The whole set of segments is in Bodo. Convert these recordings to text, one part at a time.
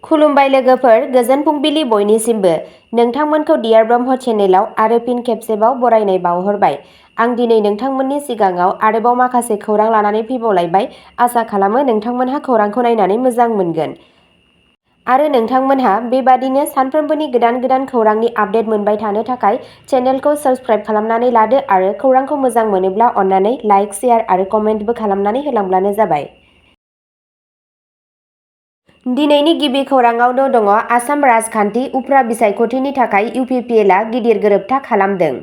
खुलुमबाय लोगोफोर, गोजोन फुंबिलि बयनिसिमबो। नोंथांमोनखौ डियार ब्रह्म चेनेलाव आरो फिन खेबसेबाव बरायनाय बावहरबाय। आं दिनै नोंथांमोननि सिगाङाव आरोबाव माखासे खौरां लानानै फैबावलायबाय। आसा खालामो नोंथांमोनहा खौरांखौ नायनानै मोजां मोनगोन। आरो नोंथांमोनहा बेबादिनो सानफ्रोमबोनि गोदान गोदान खौरांनि आपडेट मोनबाय थानो थाखाय चेनेलखौ साबस्क्राइब खालामनानै लादो आरो खौरांखौ मोजां मोनोब्ला अन्नानै लाइक, शेयार आरो कमेन्टबो खालामनानै होलांब्लानो जाबाय। दिनैनि गिबि खौराङावनो दङ आसाम राजखान्थि उफ्रा बिसायख'थिनि थाखाय UPPL आ गिदिर गोरोबथा खालामदों।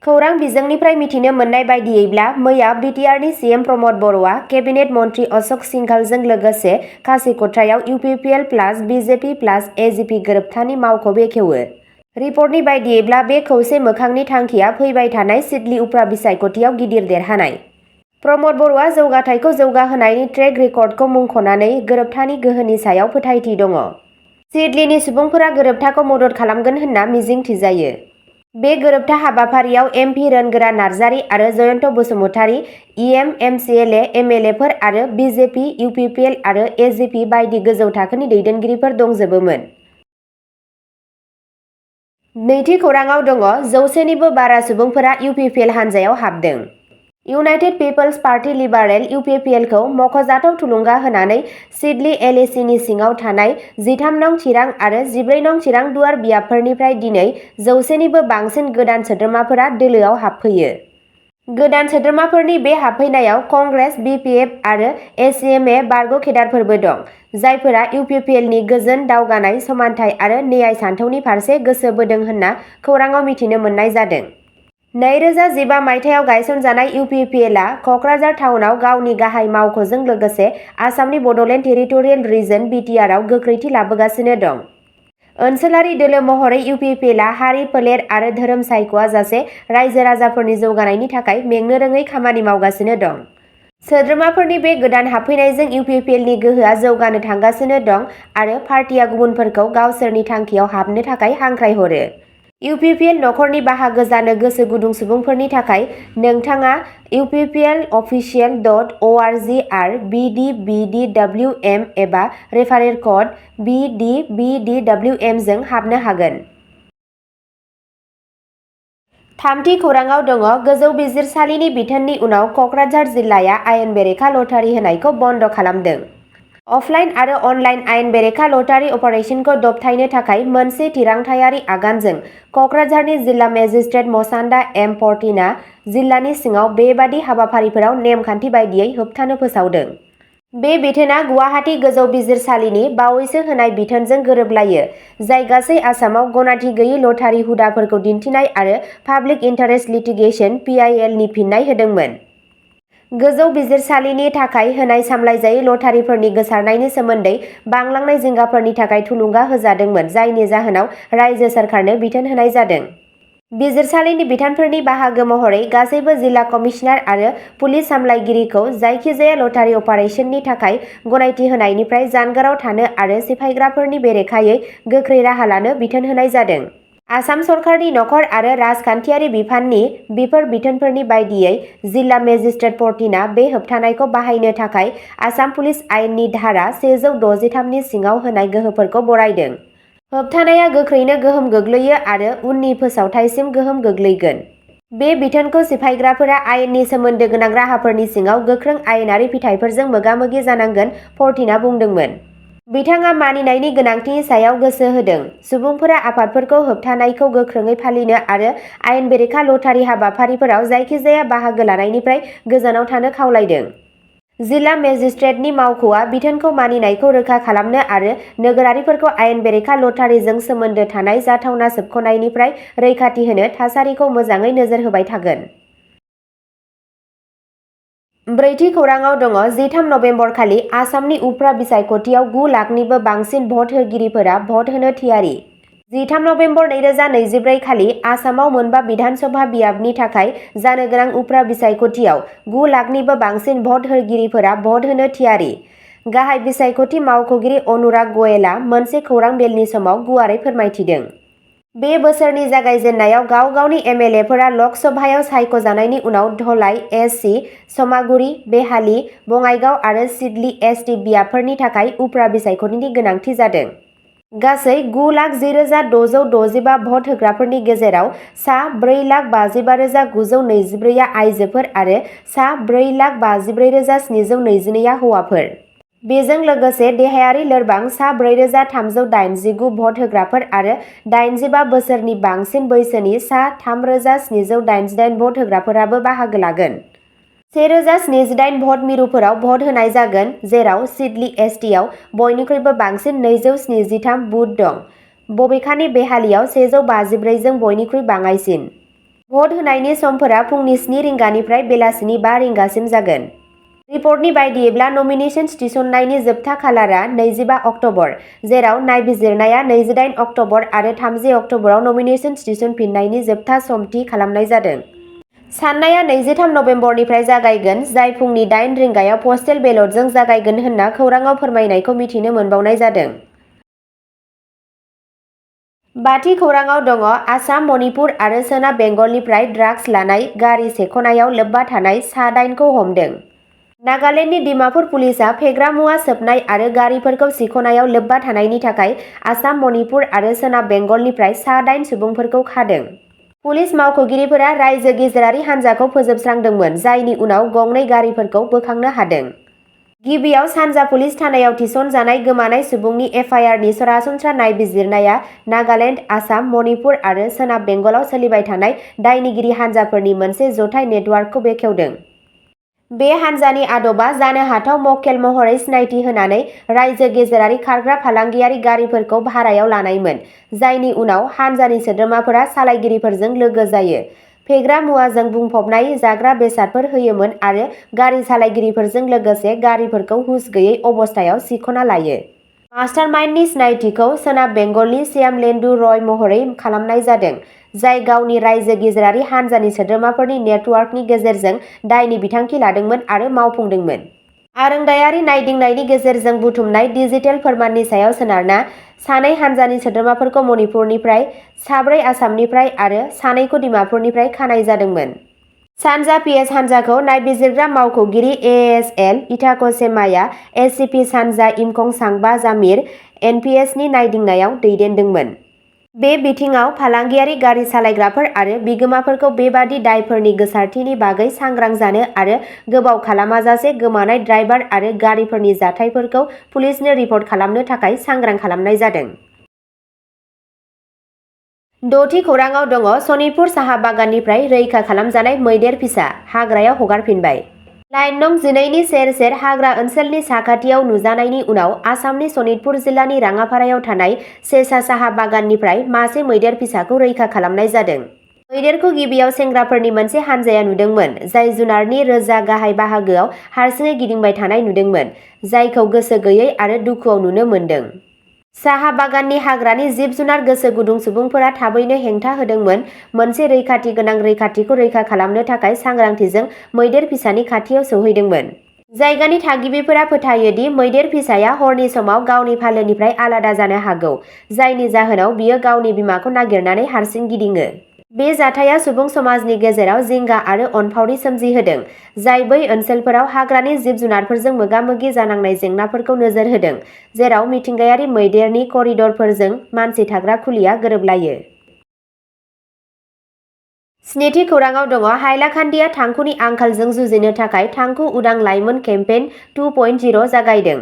खौरां बिजोंनिफ्राय मिथिनो मोननाय बायदियैब्ला मैया BTRनि CM प्रमद बर'आ केबिनेट मन्त्रि अशोक सिंघालजों लोगोसे खासिक'त्रायाव UPPL प्लास BJP प्लास AGP गोरोबथानि मावख' बेखेवो। रिपर्टनि बायदियैब्ला बे खौसे मोखांनि थांखिया फैबाय थानाय सिडली उफ्रा बिसायख'थियाव गिदिर देरहानाय। प्रमद बर'आ जौगाथायखौ जौगाहोनायनि ट्रेक रेकर्डखौ मुंख'नानै गोरोबथानि गोहोनि सायाव फोथायथि दङ। सिडलीनि सुबुंफोरा गोरोबथाखौ मदद खालामगोन होनना मिजिं थिजायो। बे गोरोबथा हाबाफारियाव MP रोनगोरा नार्जारी आरो Jayanta Basumatary, EM, MCLA, MLA फोर आरो BJP, UPPL आरो AGP बायदि गोजौ थाखोनि दैदेनगिरिफोर दंजोबोमोन। नैथि खौराङाव दङ 100निबो बारा सुबुंफोरा UPPL हान्जायाव हाबदों। United People's Party Liberal UPPL खौ मख'जाथाव थुलुंगा होनानै सिडली LAC नि सिङाव थानाय 13 नं चिरां आरो 14 नं चिरां दुवार बियाबफोरनिफ्राय दिनै 100निबो बांसिन गोदान सोद्रोमाफोरा दोलोआव हाबफैयो। गोदान सोद्रोमाफोरनि बे हाबफैनायाव कंग्रेस, BPF आरो ACMA बारग' केडारफोरबो दं, जायफोरा UPPL नि गोजोन, दावगानाय, समानथाय आरो न्याय सानथौनि फारसे गोसो बोदों होनना खौराङाव मिथिनो मोननाय जादों। 2015 मायथाइयाव गायसनजानाय UPPL आ क'क्राझार टाउनाव गावनि गाहाय मावख'जों लोगोसे आसामनि बड'लेण्ड टेरिटरियेल रिजन BTR आव गोख्रैथि लाबोगासिनो दं। ओनसोलारि दोलो महरै UPPL आ हारि, फोलेर आरो धोरोम सायख'आ जासे रायजो-राजाफोरनि जौगानायनि थाखाय मेंनो रोङै खामानि मावगासिनो दं। सोद्रोमाफोरनि बे गोदान हाबफैनायजों UPPL नि गोहोआ जौगानो थांगासिनो दं आरो पार्टिया गुबुनफोरखौ गावसोरनि थांखियाव हाबनो थाखाय हांख्रायहरो। UPPL नखरनि बाहागो जानो गोसो गुदुं सुबुंफोरनि थाखाय नोंथाङा UPPLofficial.org/BDBDWM एबा रेफारेल क'ड BDBDWM जों हाबनो हागोन। थामथि खौराङाव दङ गोजौ बिजिरसालिनि बिथोननि उनाव क'क्राझार जिल्लाया आयेन बेरेखा लटारि होनायखौ बन्द' खालामदों। अफलाइन आरो अनलाइन आयेन बेरेखा लटारि अपारेशनखौ दबथायनो थाखाय मोनसे थिरांथायारि आगानजों क'क्राझारनि जिल्ला मेजिस्ट्रेट मसान्दा M. पर्टिनआ जिल्लानि सिङाव बेबादि हाबाफारिफोराव नेम-खान्थि बायदियै होबथानो फोसावदों। बे बिथोना गुवाहाटी गोजौ बिजिरसालिनि बावैसो होनाय बिथोनजों गोरोबलायो, जाय गासै आसामाव गनायथि गैयै लटारि हुदाफोरखौ दिन्थिनाय आरो पाब्लिक इन्टारेस्ट लिटिगेशन (PIL) नि फिननाय होदोंमोन। गोजौ बिजिरसालिनि थाखाय होनाय सामलायजायै लटारिफोरनि गोसारनायनि सोमोन्दै बांलांनाय जिंगाफोरनि थाखाय थुलुंगा होजादोंमोन, जायनि जाहोनाव रायजो सोरखारनो बिथोन होनाय जादों। बिजिरसालिनि बिथोनफोरनि बाहागो महरै गासैबो जिल्ला कमिशनार आरो पुलिस सामलायगिरिखौ जायखिजाया लटारि अपारेशननि थाखाय गनायथि होनायनिफ्राय जानगाराव थानो आरो सिफायग्राफोरनि बेरेखायै गोख्रै राहा लानो बिथोन होनाय जादों। आसाम सरकारनि नखर आरो राजखान्थियारि बिफाननि बेफोर बिथोनफोरनि बायदियै जिल्ला मेजिस्ट्रेट पर्टिनआ बे होबथानायखौ बाहायनो थाखाय आसाम पुलिस आयेननि धारा 163 नि सिङाव होनाय गोहोफोरखौ बरायदों। होबथानाया गोख्रैनो गोहोम गोग्लैयो आरो उननि फोसावथायसिम गोहोम गोग्लैगोन। बे बिथोनखौ सिफायग्राफोरा आयेननि सोमोन्दो गोनां राहाफोरनि सिङाव गोख्रों आयेनारि फिथायफोरजों मोगा-मोगि जानांगोन, पर्टिनआ बुंदोंमोन। बिथाङा मानिनायनि गोनांथिनि सायाव गोसो होदों। सुबुंफोरा आफादफोरखौ होबथानायखौ गोख्रोङै फालिनो आरो आयेन बेरेखा लटारि हाबाफारिफोराव जायखिजाया बाहागो लानायनिफ्राय गोजानाव थानो खावलायदों। जिल्ला मेजिस्ट्रेटनि मावख'आ बिथोनखौ मानिनायखौ रोखा खालामनो आरो नोगोरारिफोरखौ आयेन बेरेखा लटारिजों सोमोन्दो थानाय जाथावना सोबख'नायनिफ्राय रैखाथि होनो थासारिखौ मोजाङै नोजोर होबाय थागोन। ब्रैथि खौराङाव दङ 13 नबेम्बर खालि आसामनि उफ्रा बिसायख'थियाव 9 लाखनिबो बांसिन भट होगिरिफोरा भट होनो थियारि। 13 नबेम्बर 2024 खालि आसामाव मोनबा बिधानसभा बियाबनि थाखाय जानो गोनां उफ्रा बिसायख'थियाव 9 लाखनिबो बांसिन भट होगिरिफोरा भट होनो थियारि। गाहाय बिसायख'थि मावख'गिरि अनुराग गयेलआ मोनसे खौरां मेलनि समाव गुवारै फोरमायथिदों। बे बोसोरनि जागायजेन्नायाव गाव-गावनि MLA-फोरा लक सभायाव सायख'जानायनि उनाव धलाई SC, समागुरी, बेहाली, बङाइगाव आरो सिडली ST बियाबफोरनि थाखाय उफ्रा बिसायख'थिनि गोनांथि जादों। गासै 9,10,665 भट होग्राफोरनि गेजेराव सा 4,55,924 आ आइजोफोर आरो सा 4,54,722 आ हौवाफोर। बेजों लोगोसे देहायारि लोरबां सा 4,389 भट होग्राफोर आरो 85 बोसोरनि बांसिन बैसोनि सा 3,788 भट होग्राफोराबो बाहागो लागोन। 1,078 भट मिरुफोराव भट होनाय जागोन, जेराव सिडली एसटीआव बयनिख्रुइबो बांसिन 273 बुथ दं। बबेखानि बे हालियाव 154 जों बयनिख्रुइ बाङाइसिन। भट होनायनि समफोरा फुंनि 7 रिंगानिफ्राय बेलासिनि 5 रिंगासिम जागोन। रिपर्टनि बायदियैब्ला नमिनेशन थिसननायनि जोबथा खालारा 25 अक्ट'बर, जेराव नायबिजिरनाया 28 अक्ट'बर आरो 30 अक्ट'बराव नमिनेशन थिसनफिननायनि जोबथा सम थि खालामनाय जादों। साननाया 23 नबेम्बरनिफ्राय जागायगोन, जाय फुंनि 8 रिंगायाव पस्टेल बेलटजों जागायगोन होनना खौरांआव फोरमायनायखौ मिथिनो मोनबावनाय जादों। बाथि खौराङाव दङ आसाम, मणिपुर आरो सोनाब बेंगलनिफ्राय ड्राग्स लानाय गारि सेख'नायाव लोब्बा थानाय सा 8 खौ हमदों। नागालेन्डनि डिमापुर पुलिसआ फेग्रा मुवा सोबनाय आरो गारिफोरखौ सिख'नायाव लोब्बा थानायनि थाखाय आसाम, मणिपुर आरो सोनाब बेंगलनिफ्राय सा 8 सुबुंफोरखौ खादों। पुलिस मावख'गिरिफोरा रायजो गेजेरारि हान्जाखौ फोजोबस्रांदोंमोन, जायनि उनाव गंनै गारिफोरखौ बोखांनो हादों। गिबियाव सानजा पुलिस थानायाव थिसनजानाय गोमानाय सुबुंनि एफआइआरनि सरासनस्रा नायबिजिरनाया नागालेन्ड, आसाम, मणिपुर आरो सोनाब बेंगलाव सोलिबाय थानाय दायनिगिरि हान्जाफोरनि मोनसे जथाय नेटवार्कखौ बेखेवदों। बे हान्जानि आदबा जानो हाथाव मक्केल महरै सिनायथि होनानै रायजो गेजेरारि खारग्रा फालांगियारि गारिफोरखौ भारायाव लानायमोन, जायनि उनाव हान्जानि सोद्रोमाफोरा सालायगिरिफोरजों लोगो जायो, फेग्रा मुवाजों बुंफबनाय जाग्रा बेसादफोर होयोमोन आरो गारि सालायगिरिफोरजों लोगोसे गारिफोरखौ हुस गैयै अबस्थायाव सिख'ना लायो। मास्टारमाइन्डनि सिनायथिखौ सोनाब बेंगलनि श्यामलेन्दु रय महरै खालामनाय जादों, जाय गावनि रायजो गेजेरारि हान्जानि सोद्रोमाफोरनि नेटवार्कनि गेजेरजों दायनि बिथांखि लादोंमोन आरो मावफुंदोंमोन। आरोंदायारि नायदिंनायनि गेजेरजों बुथुमनाय डिजिटेल फोरमाननि सायाव सोनारना, सानै हान्जानि सोद्रोमाफोरखौ मणिपुरनिफ्राय, 4 आसामनिफ्राय आरो 2खौ डिमापुरनिफ्राय खानाय जादोंमोन। सानजा पिएस हान्जाखौ नायबिजिरग्रा मावख'गिरि एएसएल इटाक'सेमाया एससिपि सानजा इमखं सांबा जामिर एनपिएसनि नायदिंनायाव दैदेनदोंमोन। बे बिथिङाव फालांगियारि गारि सालायग्राफोर आरो बिगोमाफोरखौ बेबादि दायफोरनि गोसारथिनि बागै सांग्रां जानो आरो गोबाव खालामाजासे गोमानाय ड्राइभार आरो गारिफोरनि जाथायफोरखौ पुलिसनो रिपर्ट खालामनो थाखाय सांग्रां खालामनाय जादों। 6थि खौराङाव दङ सनितपुर साहा बागाननिफ्राय रैखा खालामजानाय मैदेर फिसा, हाग्रायाव हगारफिनबाय। लाइन नं 12 नि सेर-सेर हाग्रा ओनसोलनि साखाथियाव नुजानायनि उनाव आसामनि सनितपुर जिल्लानि राङापारायाव थानाय सेसा साहा बागाननिफ्राय मासे मैदेर फिसाखौ रैखा खालामनाय जादों। मैदेरखौ गिबियाव सेंग्राफोरनि मोनसे हानजाया नुदोंमोन, जाय जुनारनि रोजा गाहाय बाहागोआव हारसिङै गिदिंबाय थानाय नुदोंमोन, जायखौ गोसो गैयै आरो दुखुआव नुनो मोनदों। साहा बागाननि हाग्रानि जिब-जुनार गोसो गुदुं सुबुंफोरा थाबैनो हेंथा होदोंमोन, मोनसे रैखाथि गोनां रैखाथिखौ रैखा खालामनो थाखाय सांग्रांथिजों मैदेर फिसानि खाथियाव सौहैदोंमोन। जायगानि थागिबिफोरा फोथायो दि मैदेर फिसाया हरनि समाव गावनि फालोनिफ्राय आलादा जानो हागौ, जायनि जाहोनाव बियो गावनि बिमाखौ नागिरनानै हारसिं गिदिङो। बे जाथाया सुबुं समाजनि गेजेराव जिंगा आरो अनफावरि सोमजिहोदों, जाय बै ओनसोलफोराव हाग्रानि जिब-जुनारफोरजों मोगा-मोगि जानांनाय जेंनाफोरखौ नोजोर होदों, जेराव मिथिंगायारि मैदेरनि करिडरफोरजों मानसि थाग्रा खुलिया गोरोबलायो। 7थि खौराङाव दङ हाइलाकान्दिआ थांखुनि आंखालजों जुजिनो थाखाय थांखु उदां लाइमोन केम्पेइन 2.0 जागायदों।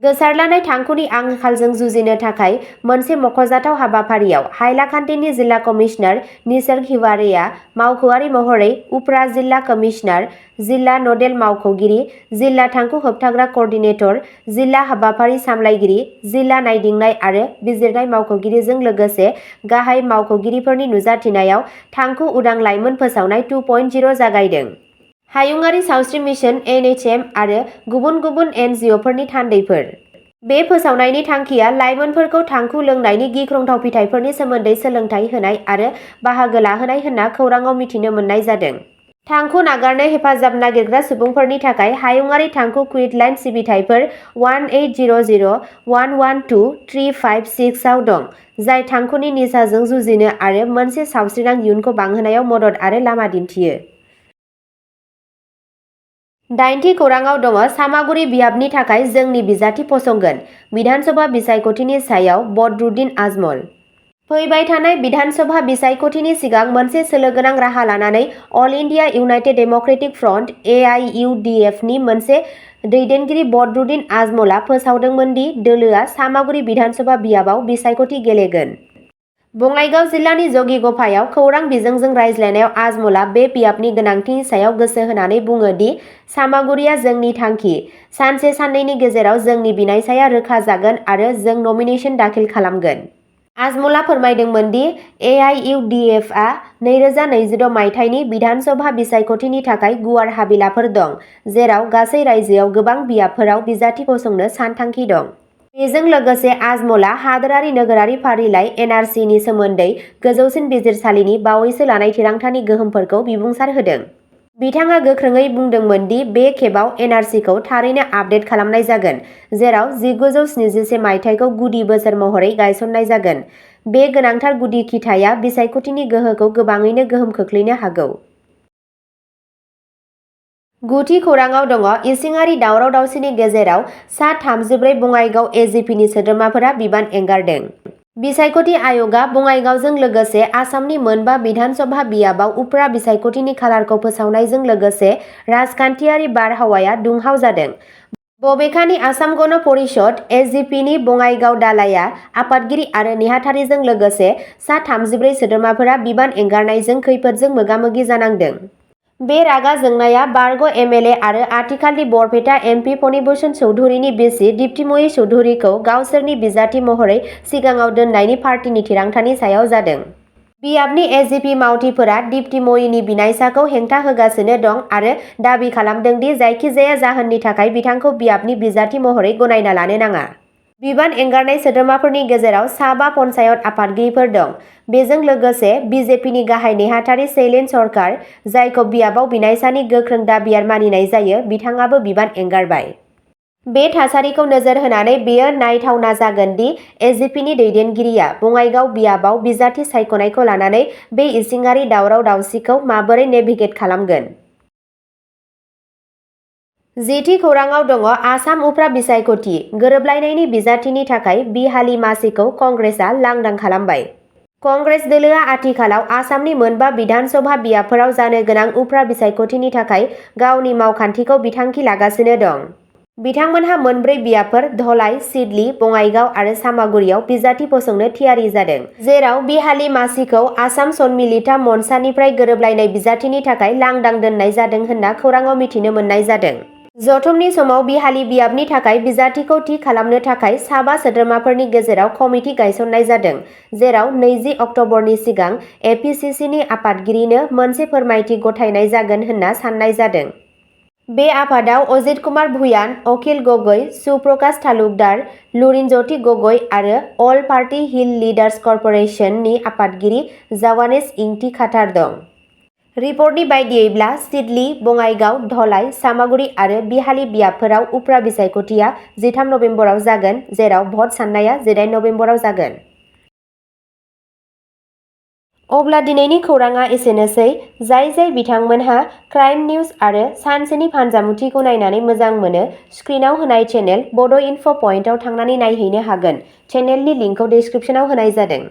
गोसारलानाय थांखुनि आंखालजों जुजिनो थाखाय मोनसे मख'जाथाव हाबाफारियाव हाइलाकान्दिनि जिल्ला कमिशनार निसर्ग हिवारेआ मावख'आरि महरै उफ्रा जिल्ला कमिशनार, जिल्ला नडेल मावख'गिरि, जिल्ला थांखु होबथाग्रा क'र्डिनेटर, जिल्ला हाबाफारि सामलायगिरि, जिल्ला नायदिंनाय आरो बिजिरनाय मावख'गिरिजों लोगोसे गाहाय मावख'गिरिफोरनि नुजाथिनायाव थांखु उदां लाइमोन फोसावनाय 2.0 जागायदों। हायुंआरि सावस्रि मिशन (NHM) आरो गुबुन गुबुन NGOफोरनि थान्दैफोर। बे फोसावनायनि थांखिया लाइमोनफोरखौ थांखु लोंनायनि गिख्रंथाव फिथायफोरनि सोमोन्दै सोलोंथाय होनाय आरो बाहागो लाहोनाय होनना खौरांआव मिथिनो मोननाय जादों। थांखु नागारनो हेफाजाब नागिरग्रा सुबुंफोरनि थाखाय हायुंआरि थांखु क्विट-लाइन सिबिथाइफोर 1800-112-356 आव दं, जाय थांखुनि निसाजों जुजिनो आरो मोनसे सावस्रिनां इयुनखौ बांहोनायाव मदद आरो लामा दिन्थियो। दाइनथि खौराङाव दङ सामागुरि बियाबनि थाखाय जोंनि बिजाथि फसंगोन बिधानसभा बिसायख'थिनि सायाव बदरुद्दिन आजमल। फैबाय थानाय बिधानसभा बिसायख'थिनि सिगां मोनसे सोलोगोनां राहा लानानै All India United Democratic Front AIUDF नि मोनसे दैदेनगिरि बदरुद्दिन आजमलआ फोसावदोंमोन दि दोलोआ सामागुरि बिधानसभा बियाबाव बिसायख'थि गेलेगोन। बङाइगाव जिल्लानि जगिगफायाव खौरां बिजोंजों रायज्लायनायाव आजमलआ बे बियाबनि गोनांथिनि सायाव गोसो होनानै बुङो दि सामागुरिया जोंनि थांखि। सानसे साननैनि गेजेराव जोंनि बिनायसाया रोखा जागोन आरो जों नमिनेशन दाखिल खालामगोन। आजमलआ फोरमायदोंमोन दि AIUDFआ 2026 मायथाइनि बिधानसभा बिसायख'थिनि थाखाय गुवार हाबिलाफोर दं, जेराव गासै रायजोआव गोबां बियाबफोराव बिजाथि फसंनो सानथांखि दं। बेजों लोगोसे आजमलआ हादोरारि नोगोरारि फारिलाइ NRC नि सोमोन्दै गोजौसिन बिजिरसालिनि बावैसो लानाय थिरांथानि गोहोमफोरखौ बिबुंसार होदों। बिथाङा गोख्रोङै बुंदोंमोन दि बे खेबाव NRCखौ थारैनो आपडेट खालामनाय जागोन, जेराव 1971 मायथाइखौ गुदि बोसोर महरै गायसननाय जागोन। बे गोनांथार गुदि खिथाया बिसायख'थिनि गोहोखौ गोबाङैनो गोहोम खोख्लैनो हागौ। गुथि खौराङाव दङ इसिङारि दावराव दावसिनि गेजेराव सा 34 बङाइगाव AGPनि सोद्रोमाफोरा बिबान एंगारदों। बिसायख'थि आय'गआ बङाइगावजों लोगोसे आसामनि मोनबा बिधानसभा बियाबाव उफ्रा बिसायख'थिनि खालारखौ फोसावनायजों लोगोसे राजखान्थियारि बारहावाया दुंहाव जादों। बबेखानि आसाम गण परिषद AGPनि बङाइगाव दालाइआ आफादगिरि आरो नेहाथारिजों लोगोसे सा 34 सोद्रोमाफोरा बिबान एंगारनायजों खैफोदजों मोगा-मोगि जानांदों। बे रागा जोंनाया बारग' MLA आरो आथिखालनि बरपेटा MP फणिभूषण चौधुरीनि बिसि दीप्तिमयी चौधुरीखौ गावसोरनि बिजाथि महरै सिगाङाव दोननायनि पार्टीनि थिरांथानि सायाव जादों। बियाबनि AGP मावथिफोरा दीप्तिमयीनि बिनायसाखौ हेंथा होगासिनो दं आरो दाबि खालामदों दि जायखिजाया जाहोननि थाखाय बिथांखौ बियाबनि बिजाथि महरै गनायना लानो नाङा। बिबान एंगारनाय सोद्रोमाफोरनि गेजेराव साबा पन्चायत आफादगिरिफोर दं। बेजों लोगोसे BJPनि गाहाय नेहाथारि शैलेन सरकार, जायखौ बियाबाव बिनायसानि गोख्रों दाबियार मानिनाय जायो, बिथाङाबो बिबान एंगारबाय। बे थासारिखौ नोजोर होनानै बेयो नायथावना जागोन दि AGPनि दैदेनगिरिया बङाइगाव बियाबाव बिजाथि सायख'नायखौ लानानै बे इसिङारि दावराव दावसिखौ माबोरै नेभिगेट खालामगोन। जिथि खौराङाव दङ आसाम उफ्रा बिसायख'थि गोरोबलायनायनि बिजाथिनि थाखाय बिहाली मासिखौ कंग्रेसआ लांदां खालामबाय। कंग्रेस दोलोआ आथिखालाव आसामनि मोनबा बिधानसभा बियाबफोराव जानो गोनां उफ्रा बिसायख'थिनि थाखाय गावनि मावखान्थिखौ बिथांखि लागासिनो दं। बिथांमोनहा मोनब्रै बियाबफोर धलाई, सिडली, बङाइगाव आरो सामागुरियाव बिजाथि फसंनो थियारि जादों, जेराव बिहाली मासिखौ आसाम सनमिलिता मर्चानिफ्राय गोरोबलायनाय बिजाथिनि थाखाय लांदां दोननाय जादों होनना खौराङाव मिथिनो मोननाय जादों। जथुमनि समाव बिहाली बियाबनि थाखाय बिजाथिखौ थि खालामनो थाखाय साबा सोद्रोमाफोरनि गेजेराव कमिटि गायसननाय जादों, जेराव 20 अक्ट'बरनि सिगां APCCनि आफादगिरिनो मोनसे फोरमायथि गथायनाय जागोन होनना साननाय जादों। बे आफादाव अजित कुमार भुयान, अखिल गगৈ, सुप्रकाश तालुकदार, लुरिनज्योति गगৈ आरो अल पार्टी हिल लिडार्स कर्प'रेशननि आफादगिरि जवानेश इंती खाथार दं। रिपर्टनि बायदियैब्ला सिडली, बङाइगाव, धलाई, सामागुरि आरो बिहाली बियाबफोराव उफ्रा बिसायख'थिया 13 नबेम्बराव जागोन, जेराव भट साननाया 14 नबेम्बराव जागोन। अब्ला दिनैनि खौराङा एसेनोसै। जाय बिथांमोनहा क्राइम निउज आरो सानसेनि फानजामुथिखौ नायनानै मोजां मोनो, स्क्रिनाव होनाय चेनेल बड' इनफ' पइन्टआव थांनानै नायहैनो हागोन। चेनेलनि लिंकखौ डिस्क्रिप्शनाव होनाय जादों।